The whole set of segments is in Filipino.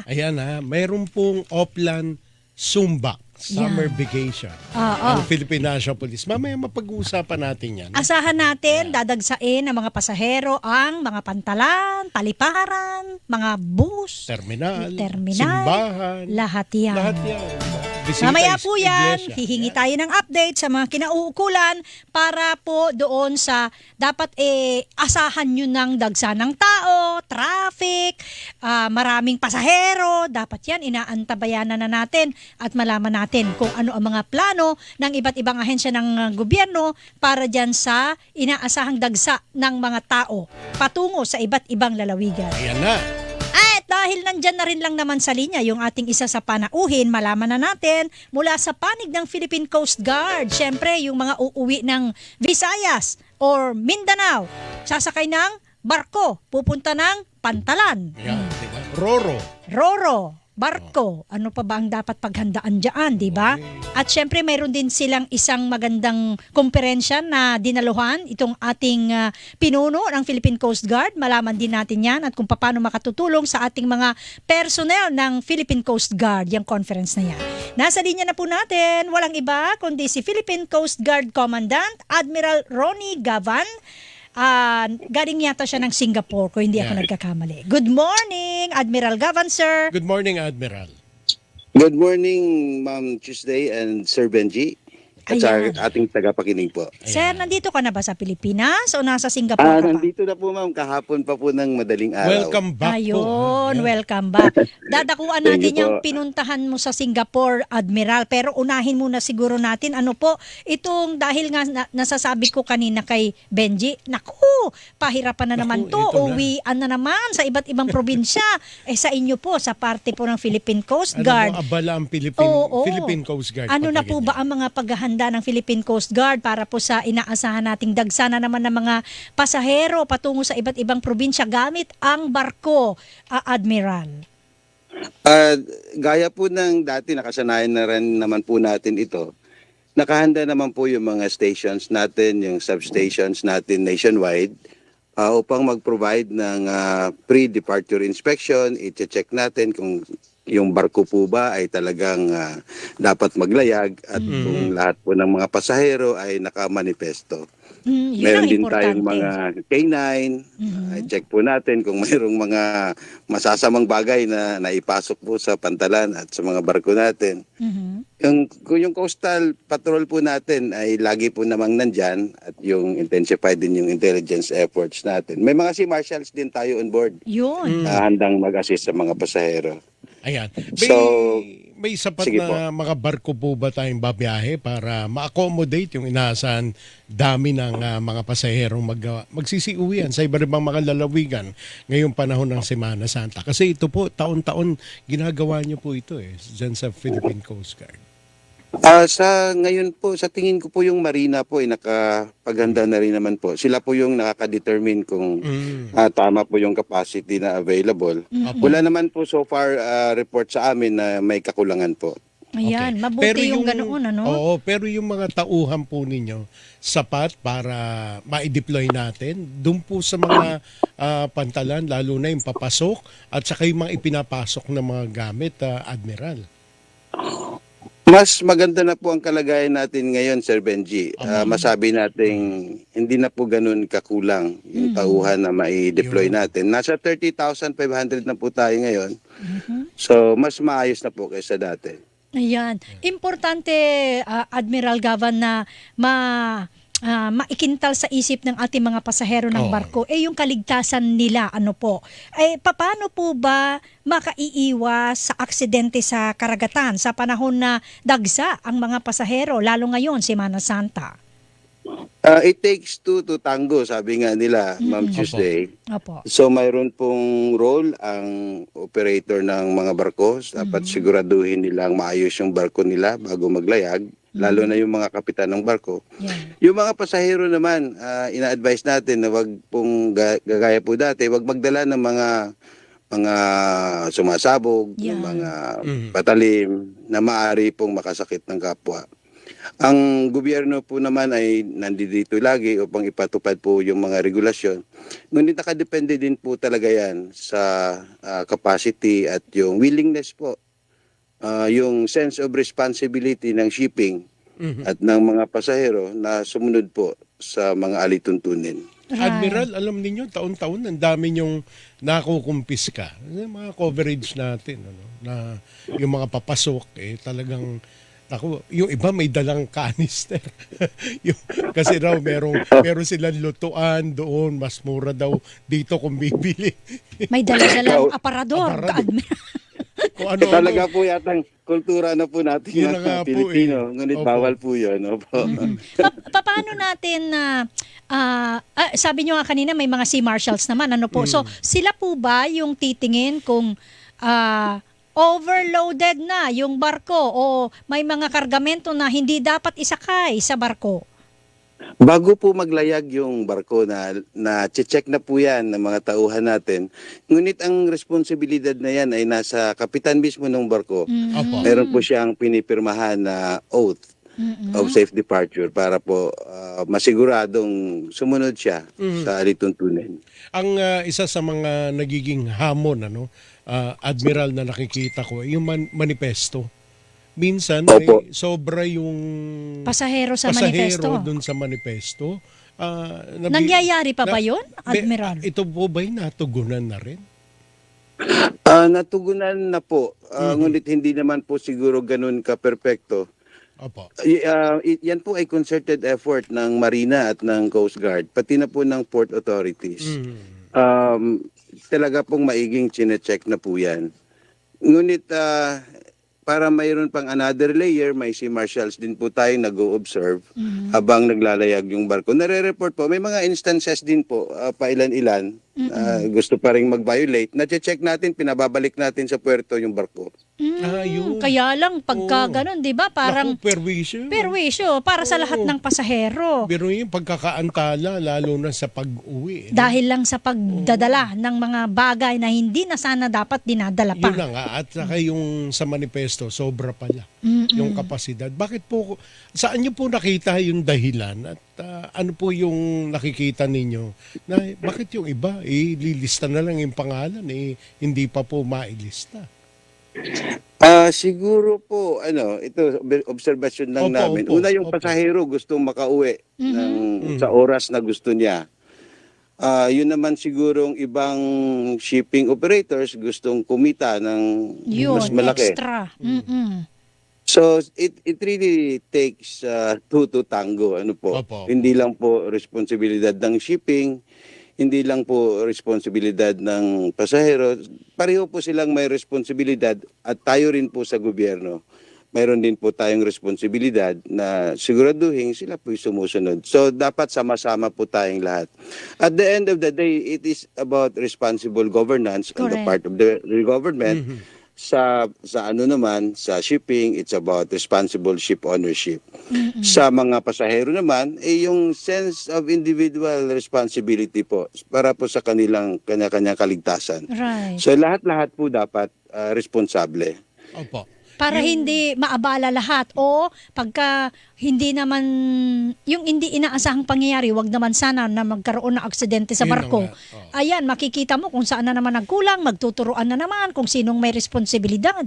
Ayan mayroon pong Oplan Sumbak Summer Vacation. Ang Philippine National Police. Mamaya mapag-uusapan natin yan. Asahan natin, dadagsain ng mga pasahero ang mga pantalan, paliparan, mga bus, Terminal, terminal, simbahan. lahat yan. Lahat yan. Bisita Mamaya is po yan, iglesia. hihingi tayo ng update sa mga kinauukulan para po doon sa dapat asahan nyo ng dagsa ng tao, traffic, maraming pasahero. Dapat yan, inaantabayanan na natin at malaman natin kung ano ang mga plano ng iba't ibang ahensya ng gobyerno para dyan sa inaasahang dagsa ng mga tao patungo sa iba't ibang lalawigan. Ayan na. At dahil nandyan na rin lang naman sa linya yung ating isa sa panauhin, malaman na natin mula sa panig ng Philippine Coast Guard. Siyempre, yung mga uuwi ng Visayas or Mindanao, sasakay ng barko, pupunta ng Pantalan. Ayan, diba? Roro. Barko, ano pa ba ang dapat paghandaan dyan, di ba? At syempre mayroon din silang isang magandang komperensya na dinaluhan itong ating pinuno ng Philippine Coast Guard. Malaman din natin yan at kung paano makatutulong sa ating mga personnel ng Philippine Coast Guard, yung conference na yan. Nasa linya na po natin, walang iba kundi si Philippine Coast Guard Commandant Admiral Ronnie Gavan. Galing yata siya ng Singapore kung hindi ako nagkakamali. Good morning, Admiral Gavan, sir. Good morning, Admiral. Good morning, Ma'am Tuesday and Sir Benji. At sa Ayan. ating tagapakinig po. Sir, nandito ka na ba sa Pilipinas o nasa Singapore ka pa? Nandito na po ma'am, kahapon pa po ng madaling araw. Welcome back po. Ayun, Ayan. welcome back. Dadakuan Thank natin you yung po. pinuntahan mo sa Singapore, Admiral. Pero unahin muna siguro natin, ano po, itong dahil nga nasasabi ko kanina kay Benji, naku, pahirapan na naman to, ito na. uwian na naman sa iba't ibang probinsya. Sa inyo po, sa parte po ng Philippine Coast Guard. Ano mo abala ang Oo. Philippine Coast Guard? Ano na pagka po ganyan? ba ang mga paghahanda ng Philippine Coast Guard para po sa inaasahan nating dagsana naman ng mga pasahero patungo sa iba't ibang probinsya gamit ang barko, Admiral? Gaya po ng dati, nakasanayan na rin naman po natin ito. Nakahanda naman po yung mga stations natin, yung substations natin nationwide upang mag-provide ng pre-departure inspection. I-check natin kung yung barko po ba ay talagang dapat maglayag at kung lahat po ng mga pasahero ay nakamanifesto. Yun Meron ang din importante. tayong mga K9. Check po natin kung mayroong mga masasamang bagay na naipasok po sa pantalan at sa mga barko natin. Kung yung coastal patrol po natin ay lagi po namang nandyan at yung intensified din yung intelligence efforts natin. May mga sea marshals din tayo on board Yun. na handang mag-assist sa mga pasahero. Ayan. So, May sapat sige na mga barko po ba tayong babiyahe para ma-accommodate yung inaasahan dami ng mga pasaherong magsisiuwian sa iba ibang mga lalawigan ngayong panahon ng Semana Santa? Kasi ito po, taon-taon ginagawa niyo po ito dyan sa Philippine Coast Guard. Sa ngayon po, sa tingin ko po yung Marina po ay nakapaghanda na rin naman po. Sila po yung nakaka-determine kung tama po yung capacity na available. Wala naman po so far report sa amin na may kakulangan po. Ayan, Okay. mabuti yung ganoon, ano? Oo, pero yung mga tauhan po ninyo, sapat para ma-deploy natin doon po sa mga pantalan, lalo na yung papasok at saka yung mga ipinapasok na mga gamit, Admiral. Mas maganda na po ang kalagayan natin ngayon, Sir Benji. Masabi nating hindi na po ganun kakulang yung tauhan na mai-deploy natin. Nasa 30,500 na po tayo ngayon. So, mas maayos na po kaysa dati. Ayan. Importante, Admiral Gavan, na maikintal sa isip ng ating mga pasahero ng Oo. barko, yung kaligtasan nila, ano po. Paano po ba makaiiwas sa aksidente sa karagatan sa panahon na dagsa ang mga pasahero, lalo ngayon, Semana Santa? It takes two to tango, sabi nga nila, Ma'am Tuesday. Opo. So mayroon pong role ang operator ng mga barko. Dapat siguraduhin nilang maayos yung barko nila bago maglayag, lalo na yung mga kapitan ng barko. Yan. Yung mga pasahero naman, ina-advise natin na wag pong gagaya po dati, wag magdala ng mga sumasabog, Yan. ng mga patalim na maaari pong makasakit ng kapwa. Ang gobyerno po naman ay nandito lagi upang ipatupad po yung mga regulasyon. Ngunit nakadepende din po talaga yan sa capacity at yung willingness po, yung sense of responsibility ng shipping at ng mga pasahero na sumunod po sa mga alituntunin. Admiral, alam niyo taon-taon ang dami niyong nakukumpiska. Yung mga coverage natin, ano, na yung mga papasok, talagang, yung iba may dalang kanister. Kasi raw meron silang lutuan doon, mas mura daw dito kung bibili. May dala-dalang aparador. Aparador. Kung ano, Talaga po yatang kultura na po natin Yun na nga mga po Pilipino, eh. ngunit Opo. bawal po yun. Opo. Paano natin na sabi nyo nga kanina may mga sea marshals naman, ano po? So sila po ba yung titingin kung overloaded na yung barko o may mga kargamento na hindi dapat isakay sa barko? Bago po maglayag yung barko na check na po yan ng mga tauhan natin, ngunit ang responsibilidad na yan ay nasa kapitan mismo ng barko. Opo. Meron po siyang pinipirmahan na oath of safe departure para po masiguradong sumunod siya sa alituntunin. Ang isa sa mga nagiging hamon, Admiral, na nakikita ko, yung manifesto. Minsan Opo. may sobra yung Pasahero sa manifesto. dun sa manifesto. Nangyayari pa ba yun, May- Admiral? ito po ba'y natugunan na rin? Natugunan na po, ngunit hindi naman po siguro ganun ka-perpekto. Opo. Yan po ay concerted effort ng Marina at ng Coast Guard, pati na po ng port authorities. Talaga pong maiging chinecheck na po yan. Ngunit para mayroon pang another layer, may sea marshals din po tayo nag-o-observe habang naglalayag yung barko. Nare-report po, may mga instances din po, pailan-ilan, gusto pa rin mag-violate. Na-check natin, pinababalik natin sa puerto yung barko. Yun. Kaya lang pagka ganun, 'di ba? Parang Naku, perwisyo. perwisyo para sa lahat ng pasahero. Pero yung pagkakaantala, lalo na sa pag-uwi. Dahil lang sa pagdadala ng mga bagay na hindi na sana dapat dinadala pa. Yun na nga. At saka yung sa manifesto, sobra pala yung kapasidad. Bakit po, saan nyo po nakita yung dahilan? At ano po yung nakikita ninyo? Na bakit yung iba, lilista na lang yung pangalan, hindi pa po mailista? Siguro po, ito, observation lang Opo, namin. opo, Una, yung opo. pasahero gustong makauwi sa oras na gusto niya. Yun naman sigurong ibang shipping operators gustong kumita ng Yun, mas malaki. extra. So it really takes two to tango, Opo. Hindi lang po responsibilidad ng shipping, hindi lang po responsibilidad ng pasahero. Pareho po silang may responsibilidad at tayo rin po sa gobyerno. Mayroon din po tayong responsibilidad na siguraduhin sila po'y sumusunod. So dapat sama-sama po tayong lahat. At the end of the day, it is about responsible governance on the Correct. part of the government. Sa sa shipping, it's about responsible ship ownership. Sa mga pasahero naman, yung sense of individual responsibility po para po sa kanya-kanyang kaligtasan. Right. So lahat-lahat po dapat responsable. Opo. Para hindi maabala lahat o pagka hindi naman yung hindi inaasahang pangyayari, wag naman sana na magkaroon ng aksidente sa Yun na barko. nga. Oh. Ayan, makikita mo kung saan na naman nagkulang, magtuturuan na naman kung sinong may responsibilidad.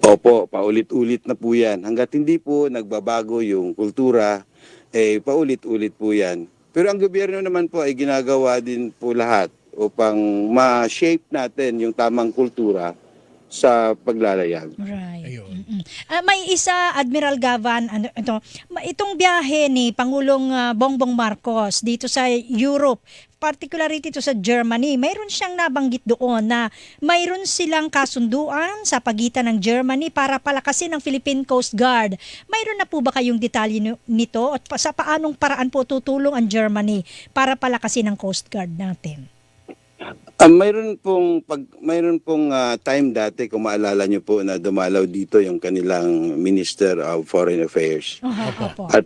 Opo, paulit-ulit na po yan. Hanggat hindi po nagbabago yung kultura, paulit-ulit po yan. Pero ang gobyerno naman po ay ginagawa din po lahat upang ma-shape natin yung tamang kultura sa paglalayag. Right. Ayun. May isa, Admiral Gavan, itong biyahe ni Pangulong Bongbong Marcos dito sa Europe, particularly dito sa Germany, mayroon siyang nabanggit doon na mayroon silang kasunduan sa pagitan ng Germany para palakasin ang Philippine Coast Guard. Mayroon na po ba kayong detalye nito at sa paanong paraan po tutulong ang Germany para palakasin ang Coast Guard natin? Mayroon pong time dati, kung maalala niyo po, na dumalaw dito yung kanilang Minister of Foreign Affairs. Opo. At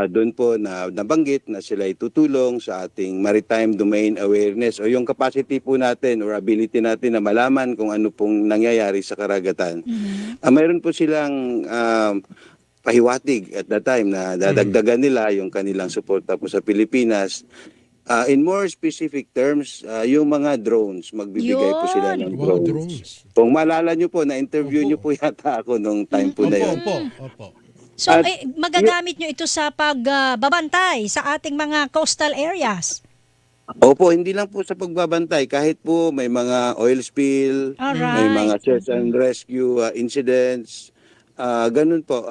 doon po na nabanggit na sila tutulong sa ating maritime domain awareness o yung capacity po natin or ability natin na malaman kung ano pong nangyayari sa karagatan. Mayroon po silang pahiwatig at that time na dadagdagan nila yung kanilang suporta po sa Pilipinas. In more specific terms, yung mga drones, magbibigay po sila Yun. ng Wow, drones. drones. Kung maalala nyo po, na-interview Opo. nyo po yata ako nung time po na Opo, yun. opo. So, At- magagamit nyo ito sa pagbabantay sa ating mga coastal areas. Opo, hindi lang po sa pagbabantay, kahit po may mga oil spill, may mga Alright. search and rescue incidents, ganun po.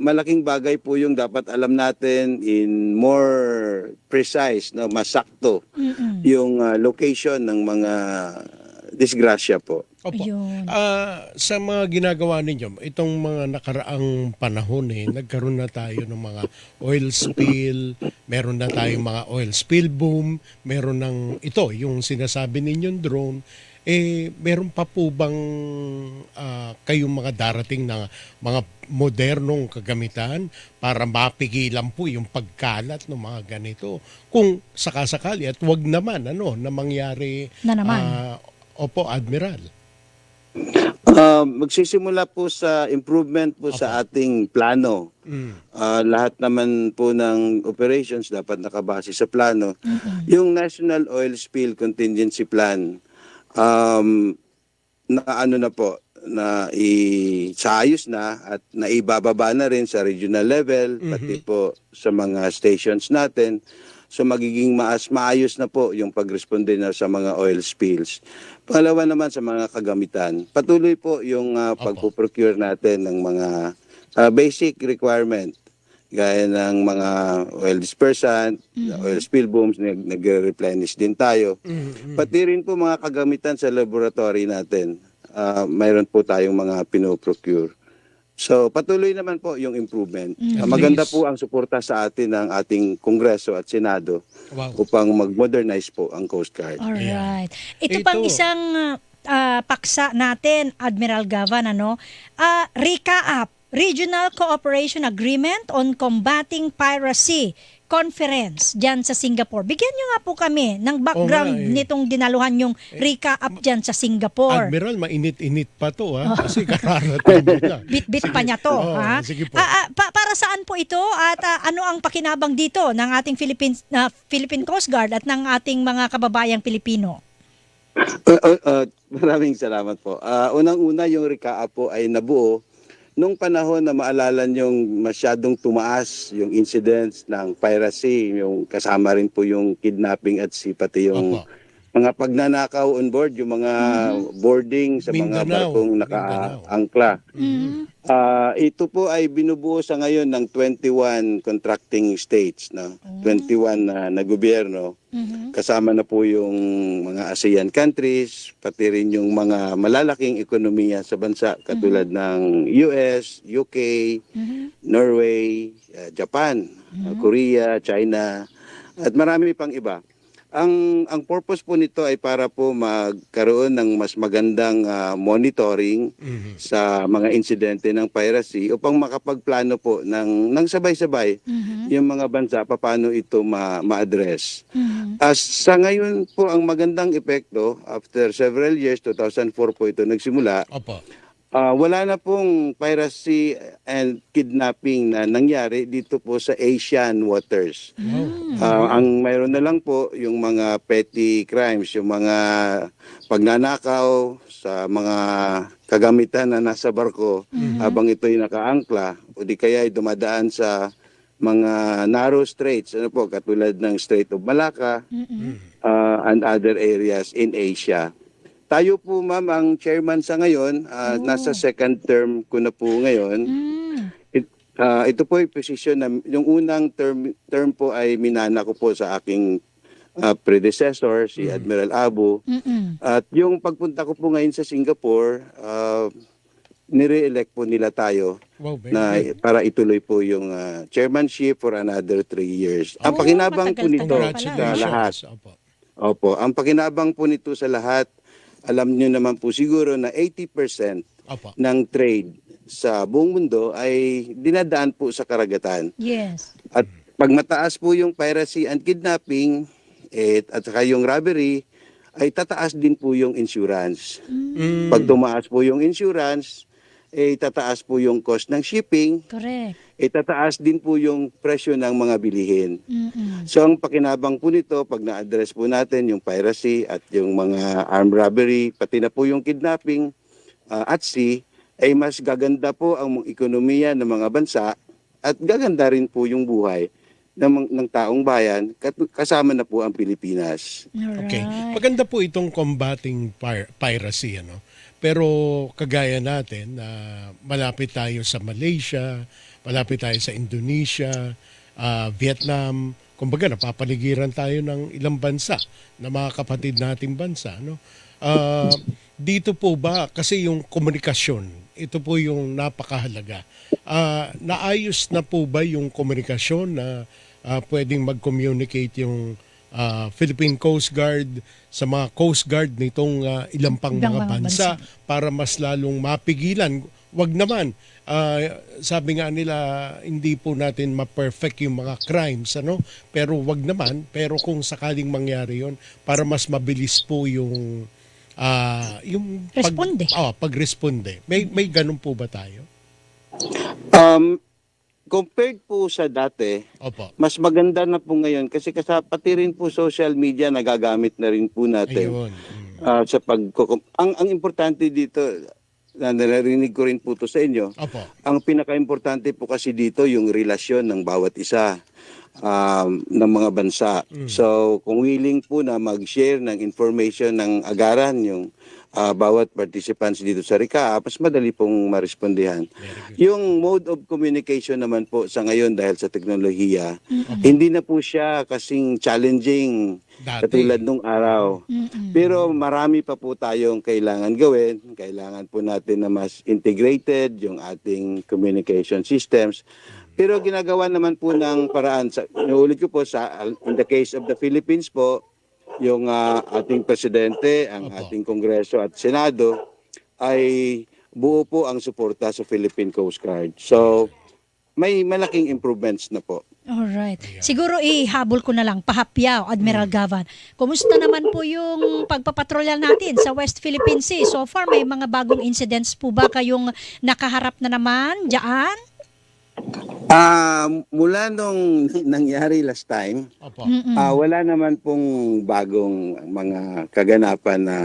Malaking bagay po yung dapat alam natin in more precise, no, masakto Mm-mm. yung location ng mga disgrasya po. Opo. Ayun. Sa mga ginagawa ninyo, itong mga nakaraang panahon nagkaroon na tayo ng mga oil spill, meron na tayong mga oil spill boom, meron ng ito, yung sinasabi ninyong drone, meron pa po bang kayong mga darating na mga modernong kagamitan para mapigilan po yung pagkalat ng mga ganito? Kung sakasakali at wag naman na mangyari. Na naman. Opo, Admiral. Magsisimula po sa improvement po sa ating plano. Lahat naman po ng operations dapat nakabase sa plano. Yung National Oil Spill Contingency Plan, na ano na po, na isaayos na at naibababa na rin sa regional level, pati po sa mga stations natin. So magiging maayos na po yung pagresponde na sa mga oil spills. Pangalawa naman sa mga kagamitan. Patuloy po yung pagpo-procure natin ng mga basic requirement gaya ng mga oil dispersant, oil spill booms, nagre-replenish din tayo. Pati rin po mga kagamitan sa laboratory natin. Mayroon po tayong mga pinoprocure. So patuloy naman po yung improvement. Maganda po ang suporta sa atin ng ating Kongreso at Senado upang mag-modernize po ang Coast Guard. Alright. Ito. Ito pang isang paksa natin, Admiral Gavan, RICAAP, Regional Cooperation Agreement on Combating Piracy Conference dyan sa Singapore. Bigyan nyo nga po kami ng background nitong dinaluhan yung RICAAP dyan sa Singapore. Admiral, mainit-init pa to kasi kararating nila. Bit-bit pa niya to. Oo, Ha? sige po. Para saan po ito at ano ang pakinabang dito ng ating Philippine Coast Guard at ng ating mga kababayang Pilipino? Maraming salamat po. Unang-una yung RICAA po ay nabuo nung panahon na maalala niyong masyadong tumaas yung incidents ng piracy, yung kasama rin po yung kidnapping at pati yung mga pagnanakaw on board, yung mga boarding sa mga Mindanao. barkong nakaangkla. Ito po ay binubuo sa ngayon ng 21 contracting states, no? 21 na gobyerno. Kasama na po yung mga ASEAN countries, pati rin yung mga malalaking ekonomiya sa bansa katulad ng US, UK, Norway, Japan, Korea, China, at marami pang iba. Ang purpose po nito ay para po magkaroon ng mas magandang monitoring sa mga insidente ng piracy upang makapagplano po ng sabay-sabay yung mga bansa paano ito ma-address. Sa ngayon po ang magandang epekto, after several years, 2004 po ito nagsimula, wala na pong piracy and kidnapping na nangyari dito po sa Asian waters. Ang mayroon na lang po yung mga petty crimes, yung mga pagnanakaw sa mga kagamitan na nasa barko habang ito'y nakaangkla o di kaya ay dumadaan sa mga narrow straits, katulad ng Strait of Malacca and other areas in Asia. Tayo po, ma'am, ang chairman sa ngayon, nasa second term ko na po ngayon. Ito po yung position na yung unang term po ay minana ko po sa aking predecessor, si Admiral Abu. At yung pagpunta ko po ngayon sa Singapore, nire-elect po nila tayo para ituloy po yung chairmanship for another 3 years. Ang pakinabang po nito sa lahat. Ang pakinabang po nito sa lahat, alam niyo naman po siguro na 80% ng trade sa buong mundo ay dinadaan po sa karagatan. Yes. At pag mataas po yung piracy and kidnapping at saka yung robbery, ay tataas din po yung insurance. Pag tumaas po yung insurance, tataas po yung cost ng shipping, Correct. tataas din po yung presyo ng mga bilihin. Mm-mm. So ang pakinabang po nito, pag na-address po natin yung piracy at yung mga armed robbery, pati na po yung kidnapping at sea, ay mas gaganda po ang ekonomiya ng mga bansa at gaganda rin po yung buhay ng taong bayan, kasama na po ang Pilipinas. Okay. Alright. Maganda po itong combating piracy, ano? Pero kagaya natin, malapit tayo sa Malaysia, malapit tayo sa Indonesia, Vietnam. Kumbaga, napapaligiran tayo ng ilang bansa na mga kapatid nating bansa, no? Dito po ba, kasi yung komunikasyon, ito po yung napakahalaga. Naayos na po ba yung komunikasyon na pwedeng mag-communicate yung Philippine Coast Guard sa mga Coast Guard nitong ilang pang Ibang mga mga bansa para mas lalong mapigilan? Wag naman. Sabi nga nila, hindi po natin ma-perfect yung mga crimes, ano? Pero wag naman. Pero kung sakaling mangyari yon, para mas mabilis po yung Responde. pagresponde. May ganun po ba tayo? Compared po sa dati, Opo. mas maganda na po ngayon kasi pati rin po social media nagagamit na rin po natin. Ayun. Sa ang importante dito, na narinig ko rin po to sa inyo, Opo. ang pinaka-importante po kasi dito yung relasyon ng bawat isa ng mga bansa. So kung willing po na mag-share ng information ng agaran yung bawat participants dito sa RICA, mas madali pong marespondihan. Yung mode of communication naman po sa ngayon dahil sa teknolohiya, hindi na po siya kasing challenging Dati. katulad nung araw. Pero marami pa po tayong kailangan gawin. Kailangan po natin na mas integrated yung ating communication systems. Pero ginagawa naman po ng paraan. Inuulit ko po, in the case of the Philippines po, yung ating presidente, ang Opo. ating Kongreso at Senado, ay buo po ang suporta sa Philippine Coast Guard. So, may malaking improvements na po. Alright. Siguro ihabol ko na lang, pahapyaw, Admiral Gavan. Kumusta naman po yung pagpapatrolya natin sa West Philippine Sea? So far, may mga bagong incidents po ba kayong nakaharap na naman dyan? Mula nung nangyari last time, Opo. wala naman pong bagong mga kaganapan na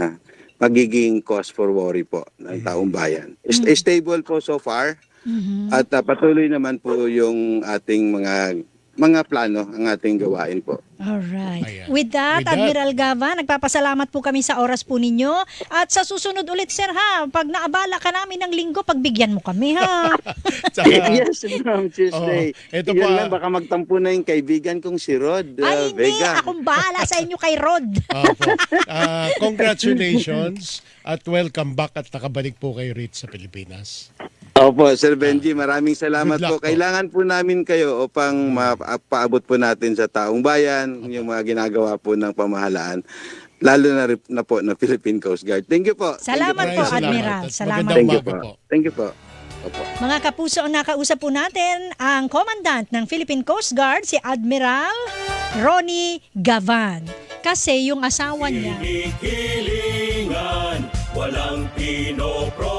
magiging cause for worry po ng taong bayan. Stable po so far at patuloy naman po yung ating mga plano, ang ating gawain po. Alright. Ayan. With that, With that- Admiral Gavan, nagpapasalamat po kami sa oras po ninyo. At sa susunod ulit, sir, ha? Pag naabala ka namin ng linggo, pagbigyan mo kami, ha? Tsaka, Yes, ma'am, Tuesday. Ito Yun pa- lang, baka magtampo na yung kaibigan kong si Rod Ay, hindi. Vega. Akong bahala sa inyo kay Rod. Opo. Congratulations at welcome back at nakabalik po kay Ritz sa Pilipinas. Opo, Sir Benji, maraming salamat Good luck po. Kailangan po namin kayo upang mapaabot po natin sa taong bayan yung mga ginagawa po ng pamahalaan, lalo na po ng Philippine Coast Guard. Thank you po. Salamat po, Maraming Admiral. At Salamat. magandang Thank you umaga po. po. Thank you po. Opo. Mga kapuso, ang nakausap po natin ang Commandant ng Philippine Coast Guard, si Admiral Ronnie Gavan. Kasi yung asawa niya, Kilingan, walang pinopro